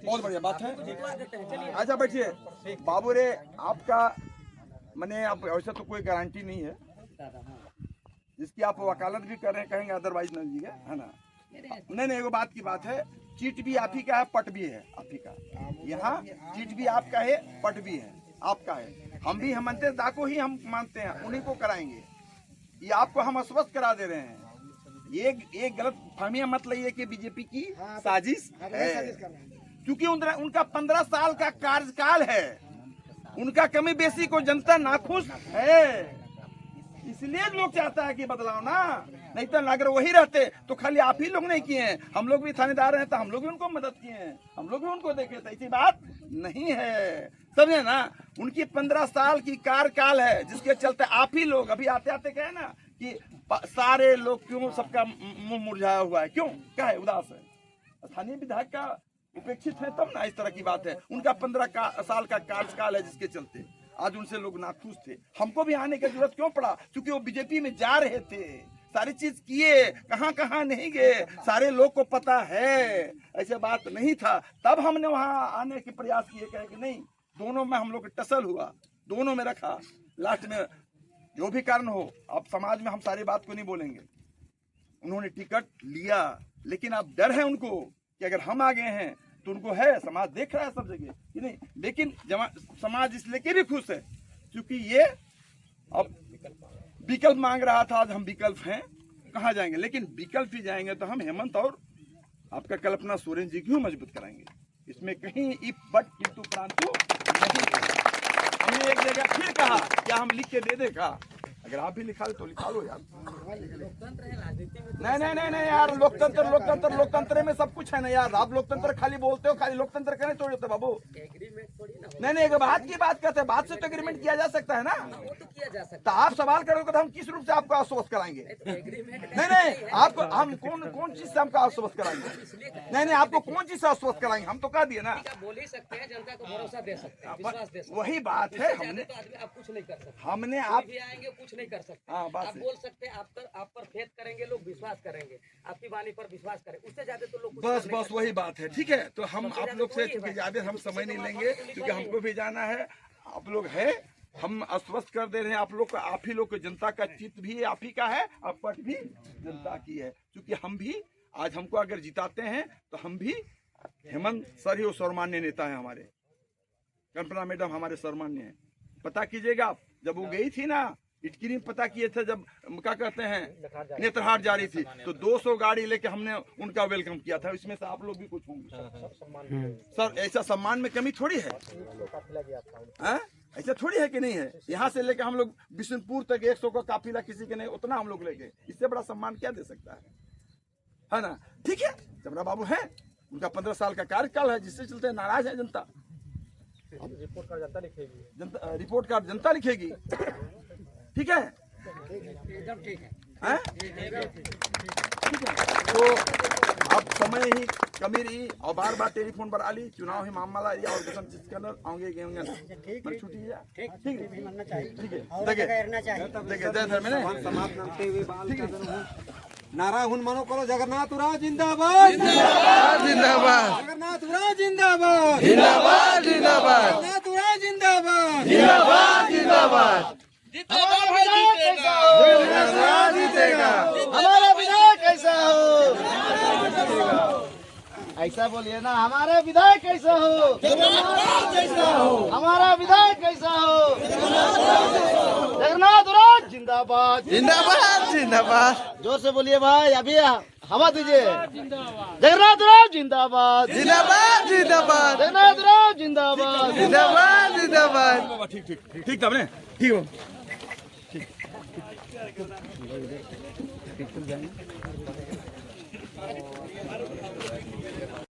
बहुत बढ़िया बात है। अच्छा बैठिए बाबू रे, आपका मैंने आप ऐसा तो कोई गारंटी नहीं है जिसकी आप वकालत भी कर रहे हैं, कहेंगे अदरवाइज न लीजिएगा, है ना। नहीं, एगो बात की बात है, चीट भी आप ही का है, पट भी है आप ही का। यहाँ चीट भी आपका है, पट भी है आपका है। हम भी हेमंत दा को ही हम मानते हैं, उन्हीं को कराएंगे। ये आपको हम आश्वस्त करा दे रहे हैं। ये गलत फहमियां मत लइए कि बीजेपी की साजिश है, क्योंकि उनका 15 साल का कार्यकाल है। उनका कमी बेसी को जनता नाखुश है, इसलिए लोग चाहता है कि बदलाव ना। नहीं तो अगर वही रहते तो खाली आप ही लोग नहीं किए हैं, हम लोग भी थानेदार हैं तो हम लोग भी उनको मदद किए हैं, हम लोग भी उनको देखे थे। ऐसी बात नहीं है, समझे ना। उनकी 15 साल की कार्यकाल है, जिसके चलते आप ही लोग अभी आते आते कहे ना कि सारे लोग क्यों सबका मुंह मुरझाया हुआ है, क्यों क्या है, उदास है। स्थानीय विधायक का उपेक्षित है तब ना इस तरह की बात है। उनका 15 साल का कार्यकाल है, जिसके चलते आज उनसे लोग नाखुश थे। हमको भी आने की जरूरत क्यों पड़ा, क्योंकि वो बीजेपी में जा रहे थे, सारी चीज किए, कहां नहीं गए, सारे लोग को पता है। ऐसे बात नहीं था, तब हमने वहां आने के प्रयास किए, कहे कि नहीं, दोनों में हम लोग टसल हुआ, दोनों में रखा। लास्ट में जो भी कारण हो, अब समाज में हम सारी बात को नहीं बोलेंगे। उन्होंने टिकट लिया, लेकिन अब डर है उनको कि अगर हम आ गए हैं तो उनको है, समाज देख रहा है सब जगह कि नहीं। लेकिन समाज इसलिए के भी खुश है क्योंकि ये अब विकल्प मांग रहा था। आज हम विकल्प हैं, कहाँ जाएंगे, लेकिन विकल्प ही जाएंगे तो हम हेमंत और आपका कल्पना सोरेन जी क्यों मजबूत कराएंगे। इसमें कहीं इफ बट किंतु परंतु नहीं। हमने एक जगह फिर कहा, क्या हम लिख के दे दे का, अगर आप भी लिखा तो लिखा लो यार। नहीं यार, लोकतंत्र में सब कुछ है ना यार। आप लोकतंत्र खाली बोलते हो, खाली लोकतंत्र कहने छोड़ देते बाबू। नहीं, एक बात की बात करते हैं, बात से तो एग्रीमेंट किया जा सकता है ना। तो आप सवाल करोगे तो हम किस रूप से आपको आश्वस्त कराएंगे। नहीं, आपको हम कौन चीज से हमको आश्वस्त कराएंगे। नहीं, आपको कौन चीज से आश्वस्त कराएंगे, हम तो कह दिए ना। बोल ही सकते हैं, जनता को भरोसा दे सकते हैं, विश्वास दे सकते हैं। वही बात है, हमने तो आप कुछ नहीं कर सकते, हमने आप भी आएंगे कुछ नहीं कर सकते। आप बोल सकते हैं, आप पर फेथ करेंगे, लोग विश्वास करेंगे, आपकी वाणी पर विश्वास करें, उससे ज्यादा तो लोग बस वही बात है। ठीक है, तो हम आप लोग से चूंकि ज्यादा हम समय नहीं लेंगे, क्योंकि हमको भी जाना है। आप लोग है, हम आश्वस्त कर दे रहे हैं आप लोग का, आप ही लोग को जनता का चित्त भी आप ही का है और पट भी जनता की है। क्योंकि हम भी आज हमको अगर जिताते हैं तो हम भी, हेमंत सर ही वो सर्वमान्य नेता है हमारे, कल्पना मैडम हमारे सर्वमान्य है। पता कीजिएगा आप, जब वो गई थी ना इटकिरी, पता किए थे जब क्या कहते हैं नेत्रहाट जा रही थी, तो 200 गाड़ी लेके हमने उनका वेलकम किया था। इसमें से आप लोग भी कुछ होंगे सर। ऐसा सम्मान में कमी थोड़ी है, ऐसा थोड़ी है कि नहीं है। यहाँ से लेके हम लोग बिशनपुर तक 100 का काफिला किसी के नहीं, उतना हम लोग लेके, इससे बड़ा सम्मान क्या दे सकता है ना। ठीक है, जबरा बाबू है, उनका 15 साल का कार्यकाल है, जिससे चलते नाराज है जनता। रिपोर्ट कार्ड जनता लिखेगी, रिपोर्ट कार्ड जनता लिखेगी। ठीक है, एकदम ठीक है, ठीक है। तो अब समय ही कमी रही और बार टेलीफोन पर आली, चुनाव ही मामला या और चीज के अंदर आगे गए छुट्टी है। ठीक है, नारा हुन मनो करो, जगन्नाथ राज जिंदाबाद, जिंदाबाद, जगन्नाथ राज जिंदाबाद, जिंदाबाद, जिंदाबाद, जगन्नाथ राज जिंदाबाद, जिंदाबाद, जिंदाबाद। जीतेगा, हमारा विधायक कैसा हो, ऐसा बोलिए ना, हमारा विधायक कैसा हो, हमारा विधायक कैसा हो, जगन्नाथ राज जिंदाबाद, जिंदाबाद, जिंदाबाद। जोर से बोलिए भाई, अभी हवा दीजिए। जगन्नाथ राज जिंदाबाद, जिंदाबाद, जिंदाबाद, जगन्नाथ राज जिंदाबाद, जिंदाबाद, जिंदाबाद। ठीक तब ने ठीक हो।